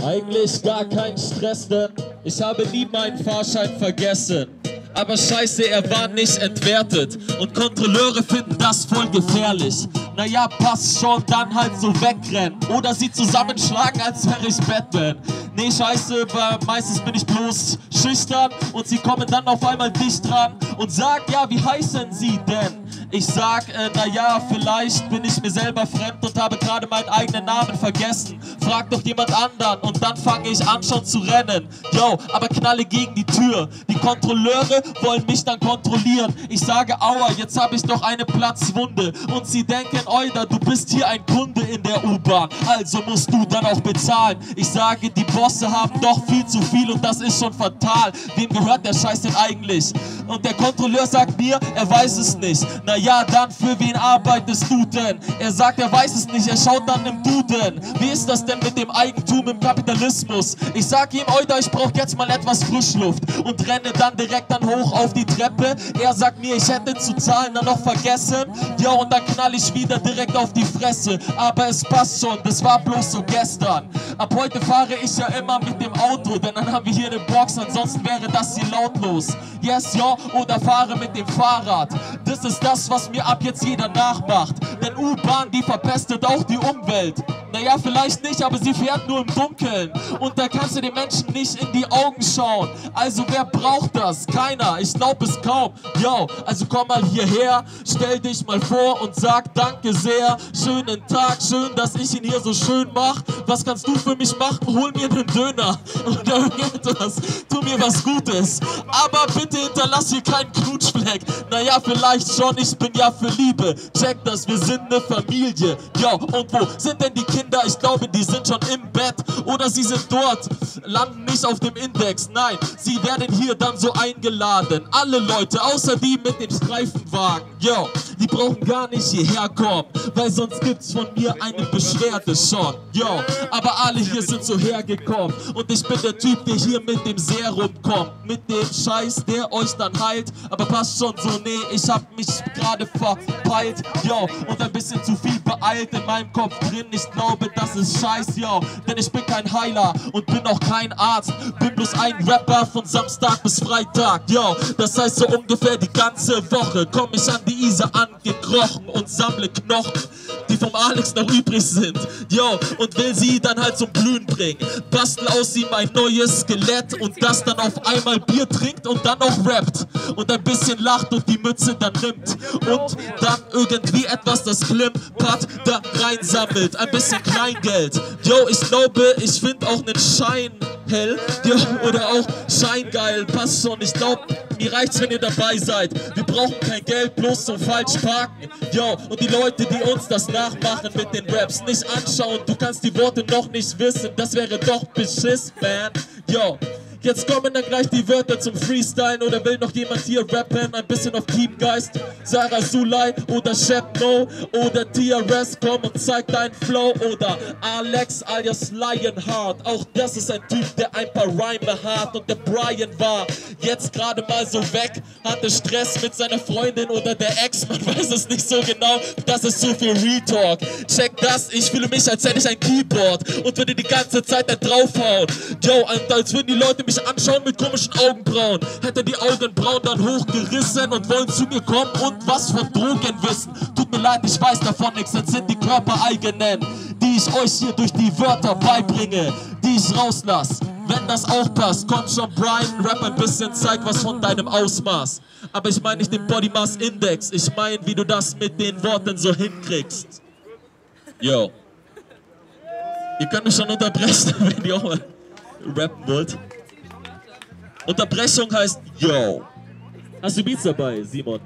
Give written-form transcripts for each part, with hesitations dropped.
Eigentlich gar kein Stress, denn ich habe nie meinen Fahrschein vergessen. Aber scheiße, er war nicht entwertet und Kontrolleure finden das voll gefährlich. Naja, passt schon, dann halt so wegrennen oder sie zusammenschlagen, als wäre ich Batman. Nee, scheiße, weil meistens bin ich bloß schüchtern und sie kommen dann auf einmal dicht dran und sagen, ja, wie heißen sie denn? Ich sag, naja, vielleicht bin ich mir selber fremd und habe gerade meinen eigenen Namen vergessen. Frag doch jemand anderen und dann fange ich an schon zu rennen. Yo, aber knalle gegen die Tür. Die Kontrolleure wollen mich dann kontrollieren. Ich sage, aua, jetzt habe ich doch eine Platzwunde. Und sie denken, Oida, du bist hier ein Kunde in der U-Bahn, also musst du dann auch bezahlen. Ich sage, die Bosse haben doch viel zu viel und das ist schon fatal. Wem gehört der Scheiß denn eigentlich? Und der Kontrolleur sagt mir, er weiß es nicht. Naja, dann für wen arbeitest du denn? Er sagt, er weiß es nicht, er schaut dann im Duden. Wie ist das denn mit dem Eigentum im Kapitalismus? Ich sag ihm, Oida, ich brauch jetzt mal etwas Frischluft und renne dann direkt dann hoch auf die Treppe. Er sagt mir, ich hätte zu zahlen dann noch vergessen. Ja, und dann knall ich wieder direkt auf die Fresse. Aber es passt schon, das war bloß so gestern. Ab heute fahre ich ja immer mit dem Auto, denn dann haben wir hier eine Box, ansonsten wäre das hier lautlos. Yes, ja, oder fahre mit dem Fahrrad. Das ist das, was mir ab jetzt jeder nachmacht. Denn U-Bahn, die verpestet auch die Umwelt. Naja, vielleicht nicht, aber sie fährt nur im Dunkeln. Und da kannst du den Menschen nicht in die Augen schauen. Also wer braucht das? Keiner, ich glaub es kaum. Yo, also komm mal hierher, stell dich mal vor und sag danke sehr. Schönen Tag, schön, dass ich ihn hier so schön mach. Was kannst du für mich machen? Hol mir einen Döner oder irgendetwas. Tu mir was Gutes. Aber bitte hinterlass hier keinen Knutschfleck. Naja, vielleicht schon, ich bin ja für Liebe. Check das, wir sind eine Familie. Yo, und wo sind denn die Kinder? Ich glaube, die sind schon im Bett. Oder sie sind dort, landen nicht auf dem Index. Nein, sie werden hier dann so eingeladen. Alle Leute, außer die mit dem Streifenwagen. Yo, die brauchen gar nicht hierher kommen, weil sonst gibt's von mir eine Beschwerde schon. Yo, aber alle hier sind so hergekommen. Und ich bin der Typ, der hier mit dem Serum kommt. Mit dem Scheiß, der euch dann heilt. Aber passt schon so, nee, ich hab mich gerade verpeilt. Yo, und ein bisschen zu viel beeilt in meinem Kopf drin. Ich glaube, das ist scheiß, yo. Denn ich bin kein Heiler und bin auch kein Arzt. Bin bloß ein Rapper von Samstag bis Freitag, yo. Das heißt so ungefähr die ganze Woche komm ich an die Isar angekrochen und sammle Knochen, die vom Alex noch übrig sind, yo. Und will sie dann halt zum Blühen bringen. Bastel aus ihm ein neues Skelett und das dann auf einmal Bier trinkt und dann auch rappt. Und ein bisschen lacht und die Mütze dann nimmt. Und dann irgendwie etwas, das klimpert, da reinsammelt. Ein bisschen Kleingeld. Yo, ich glaube, ich find auch nen Schein hell. Yo, oder auch Scheingeil. Passt schon, ich glaub, mir reicht's, wenn ihr dabei seid. Wir brauchen kein Geld, bloß so falsch parken. Yo, und die Leute, die uns das nachmachen mit den Raps, nicht anschauen. Du kannst die Worte noch nicht wissen. Das wäre doch Beschiss, man. Yo. Jetzt kommen dann gleich die Wörter zum Freestylen. Oder will noch jemand hier rappen? Ein bisschen auf Teamgeist. Sarah Sulay oder Shepno oder TRS, komm und zeig deinen Flow. Oder Alex alias Lionheart. Auch das ist ein Typ, der ein paar Rhyme hat. Und der Brian war jetzt gerade mal so weg. Hatte Stress mit seiner Freundin oder der Ex. Man weiß es nicht so genau. Das ist zu viel Retalk. Check das, ich fühle mich, als hätte ich ein Keyboard und würde die ganze Zeit da draufhauen. Yo, als würden die Leute mich anschauen mit komischen Augenbrauen. Hätte die Augenbrauen dann hochgerissen und wollen zu mir kommen und was von Drogen wissen. Tut mir leid, ich weiß davon nichts, das sind die körpereigenen, die ich euch hier durch die Wörter beibringe, die ich rauslass. Wenn das auch passt, komm schon Brian, rap ein bisschen, zeig was von deinem Ausmaß. Aber ich meine nicht den Body Mass Index, ich meine, wie du das mit den Worten so hinkriegst. Yo. Ihr könnt mich schon unterbrechen, wenn ihr auch mal rappen wollt. Unterbrechung heißt Yo. Hast du Beats dabei, Simon?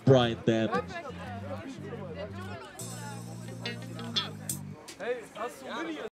Brian Damage.